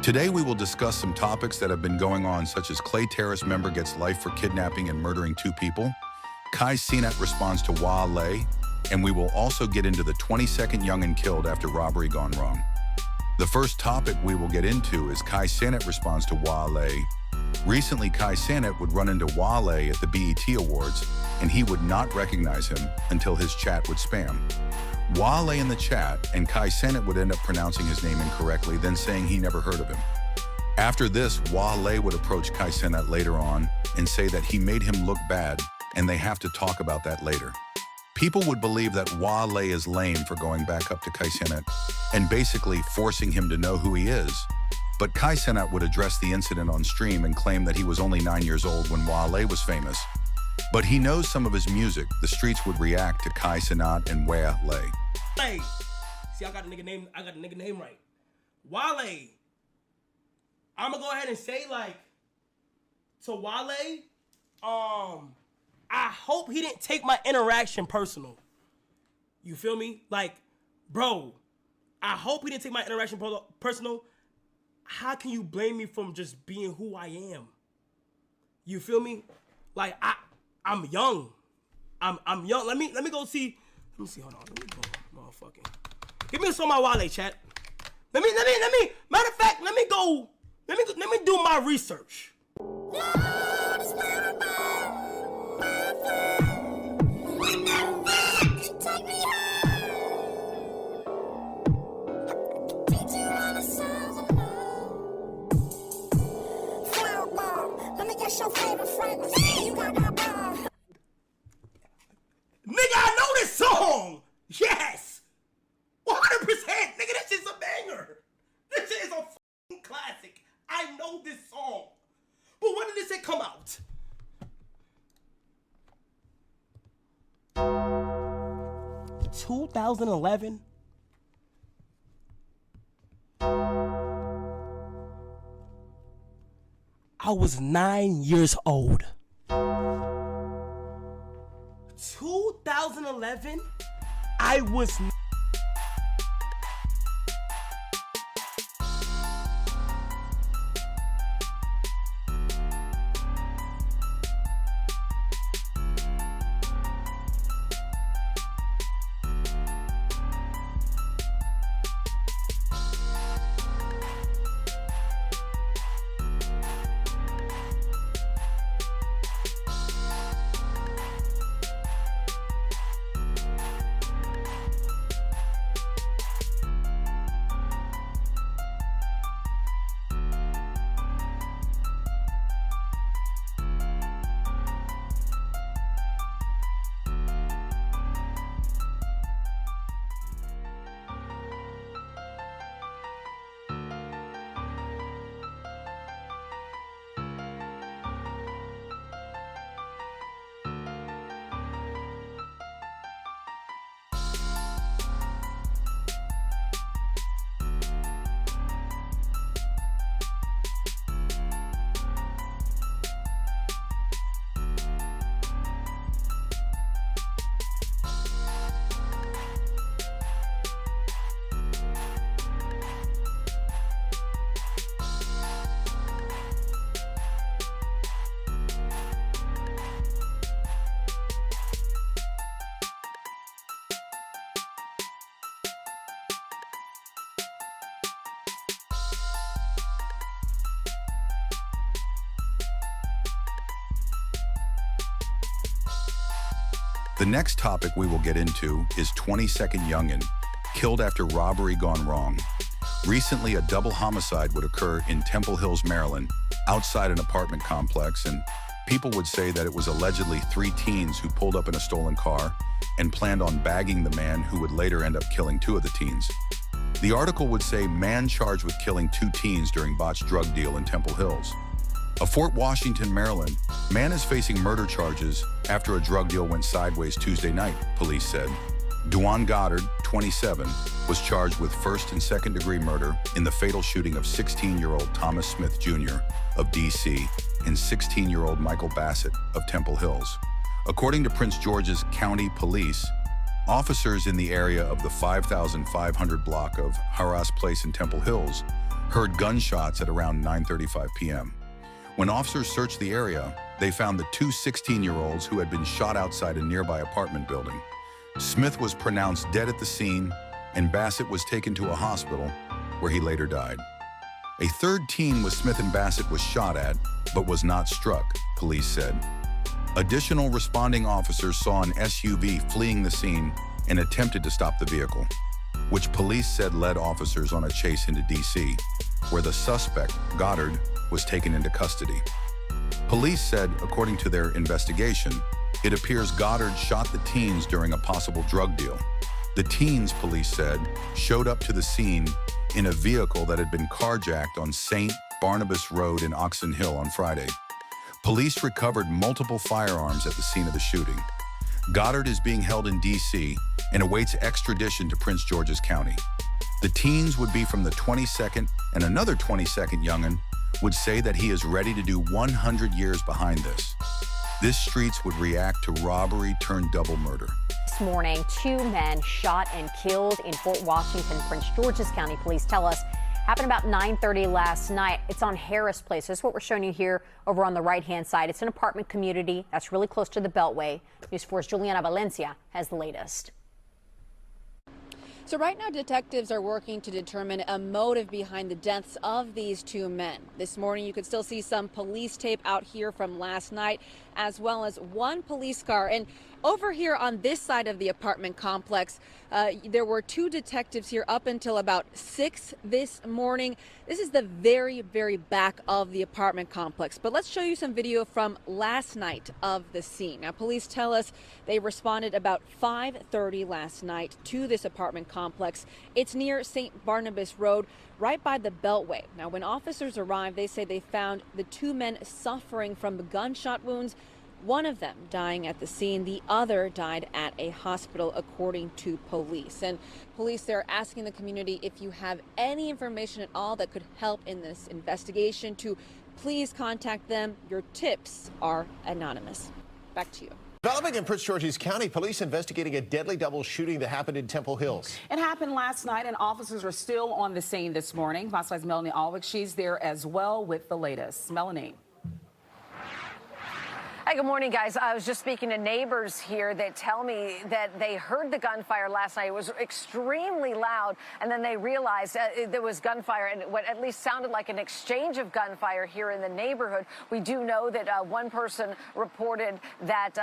Today we will discuss some topics that have been going on, such as Clay Terrace member gets life for kidnapping and murdering 2 people, Kaisen responds to Wale, and we will also get into the 22nd youngin killed after robbery gone wrong. The first topic we will get into is Kaisen responds to Wale. Recently, Kaisen would run into Wale at the BET Awards, and he would not recognize him until his chat would spam. Wale in the chat, and Kaisen would end up pronouncing his name incorrectly, then saying he never heard of him. After this, Wale would approach Kaisen later on and say that he made him look bad, and they have to talk about that later. People would believe that Wale is lame for going back up to Kaisen and basically forcing him to know who he is. But Kaisen would address the incident on stream and claim that he was only 9 years old when Wale was famous. But he knows some of his music. The streets would react to Kaisen and Wale. Hey, see, I got the nigga name right. Wale. I'ma go ahead and say, like, to Wale, I hope he didn't take my interaction personal. You feel me? Like, bro, I hope he didn't take my interaction personal. How can you blame me from just being who I am? You feel me? Like, I'm young. I'm young. Let me go see. Let me see. Hold on. Let me go. Motherfucking. Give me some of my Wale, chat. Let me. Matter of fact, let me go. Let me do my research. Nigga, I know this song! Yes! 100%! Nigga, this shit's a banger! This shit is a fucking classic. I know this song. But when did this shit come out? $2011? I was 9 years old. 2011, I was The next topic we will get into is 22nd youngin, killed after robbery gone wrong. Recently, a double homicide would occur in Temple Hills, Maryland, outside an apartment complex, and people would say that it was allegedly 3 teens who pulled up in a stolen car and planned on bagging the man who would later end up killing 2 of the teens. The article would say, man charged with killing 2 teens during botched drug deal in Temple Hills. A Fort Washington, Maryland, man is facing murder charges after a drug deal went sideways Tuesday night, police said. Duane Goddard, 27, was charged with first and second degree murder in the fatal shooting of 16-year-old Thomas Smith Jr. of D.C. and 16-year-old Michael Bassett of Temple Hills. According to Prince George's County Police, officers in the area of the 5,500 block of Harras Place in Temple Hills heard gunshots at around 9:35 p.m. When officers searched the area, they found the two 16-year-olds who had been shot outside a nearby apartment building. Smith was pronounced dead at the scene, and Bassett was taken to a hospital where he later died. A third teen with Smith and Bassett was shot at, but was not struck, police said. Additional responding officers saw an SUV fleeing the scene and attempted to stop the vehicle, which police said led officers on a chase into D.C., where the suspect, Goddard, was taken into custody. Police said, according to their investigation, it appears Goddard shot the teens during a possible drug deal. The teens, police said, showed up to the scene in a vehicle that had been carjacked on St. Barnabas Road in Oxon Hill on Friday. Police recovered multiple firearms at the scene of the shooting. Goddard is being held in D.C. and awaits extradition to Prince George's County. The teens would be from the 22nd, and another 22nd young'un would say that he is ready to do 100 years behind this. This streets would react to robbery turned double murder. This morning, 2 men shot and killed in Fort Washington. Prince George's County police tell us happened about 9:30 last night. It's on Harris Place. This is what we're showing you here over on the right-hand side. It's an apartment community that's really close to the Beltway. News 4's Juliana Valencia has the latest. So right now, detectives are working to determine a motive behind the deaths of these 2 men. This morning, you could still see some police tape out here from last night, as well as one police car. And over here on this side of the apartment complex, there were 2 detectives here up until about 6 this morning. This is the very, very back of the apartment complex. But let's show you some video from last night of the scene. Now, police tell us they responded about 5:30 last night to this apartment complex. It's near St. Barnabas Road, right by the Beltway. Now, when officers arrived, they say they found the 2 men suffering from gunshot wounds. One of them dying at the scene, the other died at a hospital, according to police. And police, they're asking the community if you have any information at all that could help in this investigation to please contact them. Your tips are anonymous. Back to you. Developing in Prince George's County, police investigating a deadly double shooting that happened in Temple Hills. It happened last night, and officers are still on the scene this morning. Fox 5's Melanie Alwick, she's there as well with the latest. Melanie. Hi, good morning, guys. I was just speaking to neighbors here that tell me that they heard the gunfire last night. It was extremely loud, and then they realized there was gunfire, and what at least sounded like an exchange of gunfire here in the neighborhood. We do know that one person reported that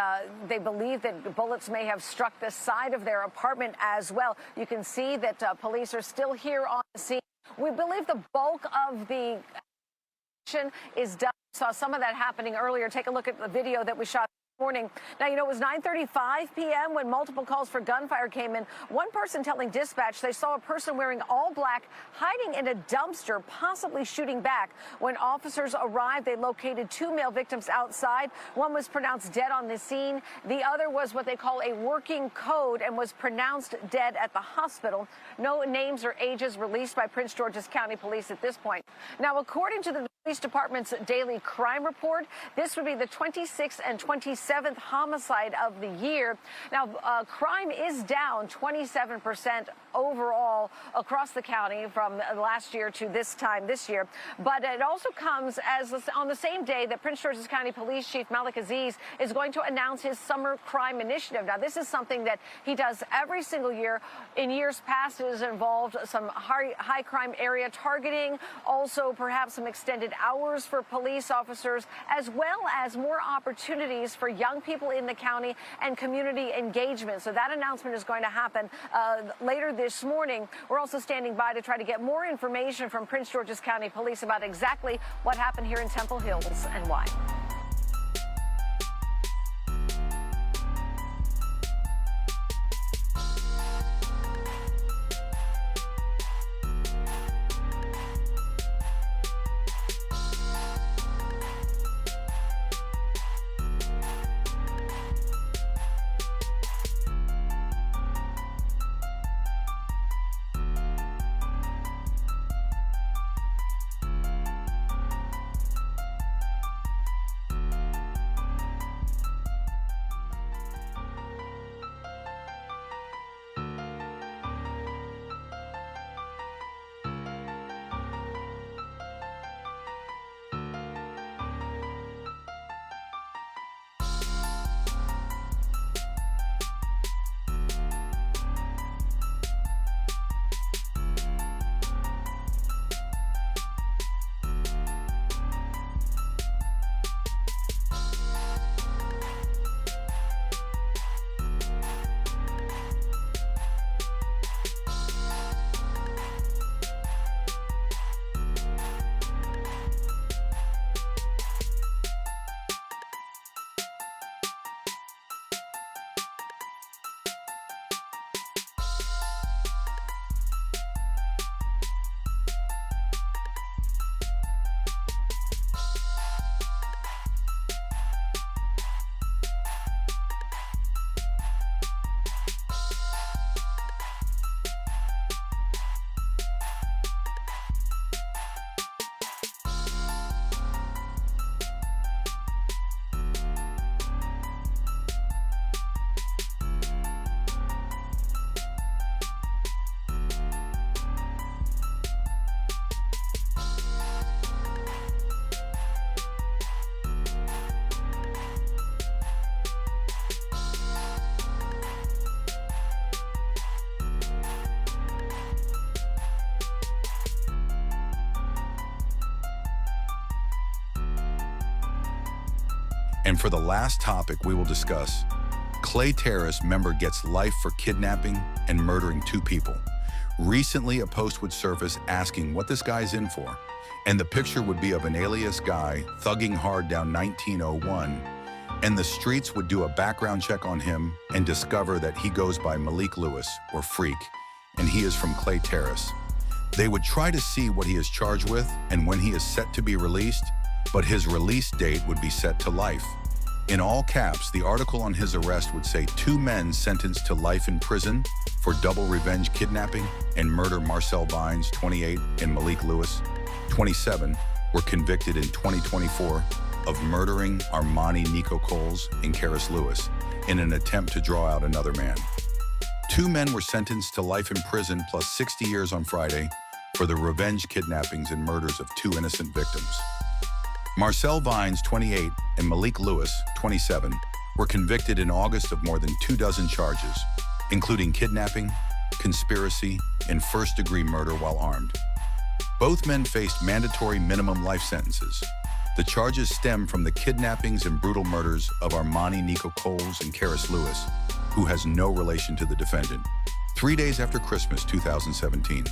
they believe that bullets may have struck the side of their apartment as well. You can see that police are still here on the scene. We believe the bulk of the action is done. Saw some of that happening earlier. Take a look at the video that we shot this morning. Now, you know, it was 9:35 p.m. when multiple calls for gunfire came in. One person telling dispatch they saw a person wearing all black hiding in a dumpster, possibly shooting back. When officers arrived, they located 2 male victims outside. One was pronounced dead on the scene. The other was what they call a working code and was pronounced dead at the hospital. No names or ages released by Prince George's County Police at this point. Now, according to the Police Department's daily crime report, this would be the 26th and 27th homicide of the year. Now, crime is down 27% overall across the county from last year to this time this year. But it also comes as on the same day that Prince George's County Police Chief Malik Aziz is going to announce his summer crime initiative. Now, this is something that he does every single year. In years past, it has involved some high crime area targeting, also perhaps some extended hours for police officers, as well as more opportunities for young people in the county and community engagement. So that announcement is going to happen later this morning. We're also standing by to try to get more information from Prince George's County Police about exactly what happened here in Temple Hills and why. And for the last topic we will discuss, Clay Terrace member gets life for kidnapping and murdering 2 people. Recently, a post would surface asking what this guy's in for, and the picture would be of an alias guy thugging hard down 1901, and the streets would do a background check on him and discover that he goes by Malik Lewis, or Freak, and he is from Clay Terrace. They would try to see what he is charged with and when he is set to be released, but his release date would be set to life. In all caps, the article on his arrest would say 2 men sentenced to life in prison for double revenge kidnapping and murder. Marcel Vines, 28, and Malik Lewis, 27, were convicted in 2024 of murdering Armani Nico Coles and Karis Lewis in an attempt to draw out another man. 2 men were sentenced to life in prison plus 60 years on Friday for the revenge kidnappings and murders of 2 innocent victims. Marcel Vines, 28, and Malik Lewis, 27, were convicted in August of more than 24 charges, including kidnapping, conspiracy, and first-degree murder while armed. Both men faced mandatory minimum life sentences. The charges stem from the kidnappings and brutal murders of Armani Nico Coles and Karis Lewis, who has no relation to the defendant, 3 days after Christmas 2017.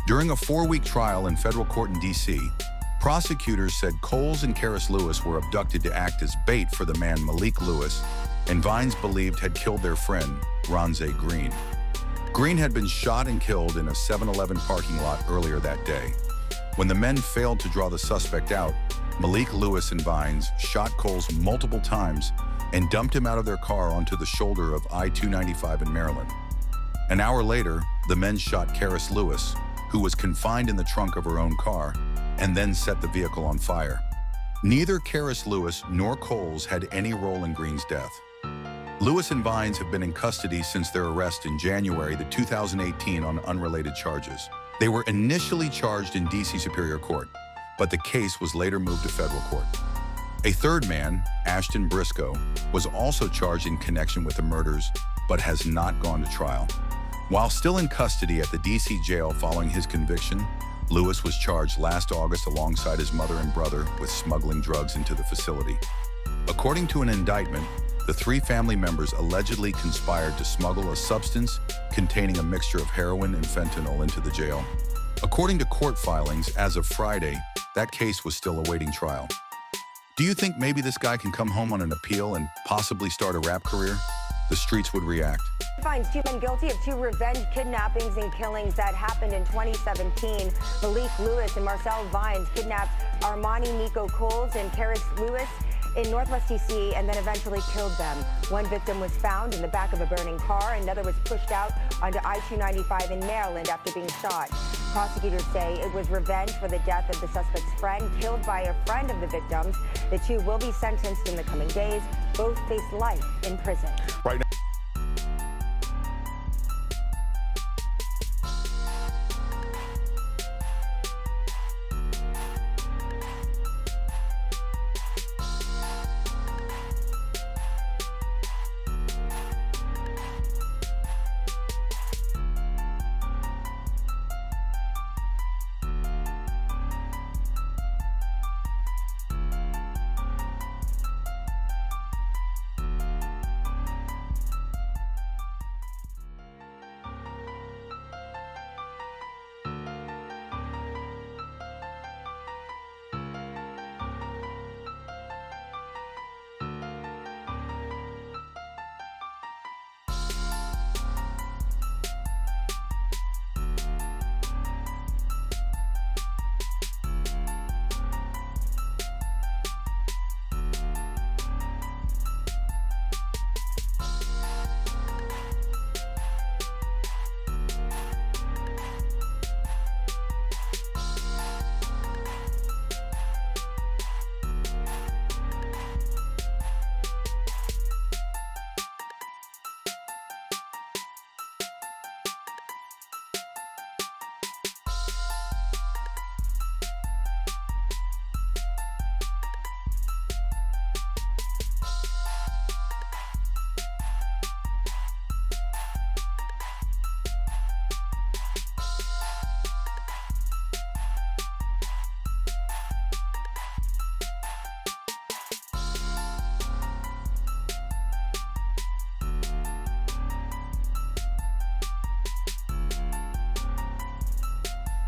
During a 4-week trial in federal court in D.C., prosecutors said Coles and Karis Lewis were abducted to act as bait for the man Malik Lewis, and Vines believed had killed their friend, Ronze Green. Green had been shot and killed in a 7-Eleven parking lot earlier that day. When the men failed to draw the suspect out, Malik Lewis and Vines shot Coles multiple times and dumped him out of their car onto the shoulder of I-295 in Maryland. An hour later, the men shot Karis Lewis, who was confined in the trunk of her own car, and then set the vehicle on fire. Neither Karis Lewis nor Coles had any role in Green's death. Lewis and Vines have been in custody since their arrest in January 2018 on unrelated charges. They were initially charged in D.C. Superior Court, but the case was later moved to federal court. A third man, Ashton Briscoe, was also charged in connection with the murders, but has not gone to trial. While still in custody at the D.C. jail following his conviction, Lewis was charged last August alongside his mother and brother with smuggling drugs into the facility. According to an indictment, the 3 family members allegedly conspired to smuggle a substance containing a mixture of heroin and fentanyl into the jail. According to court filings, as of Friday, that case was still awaiting trial. Do you think maybe this guy can come home on an appeal and possibly start a rap career? The streets would react. Finds 2 men guilty of 2 revenge kidnappings and killings that happened in 2017. Malik Lewis and Marcel Vines kidnapped Armani Nico Coles and Karis Lewis in Northwest D.C. and then eventually killed them. One victim was found in the back of a burning car. Another was pushed out onto I-295 in Maryland after being shot. Prosecutors say it was revenge for the death of the suspect's friend, killed by a friend of the victims. The 2 will be sentenced in the coming days. Both face life in prison. Right now.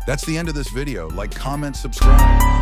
That's the end of this video. Like, comment, subscribe.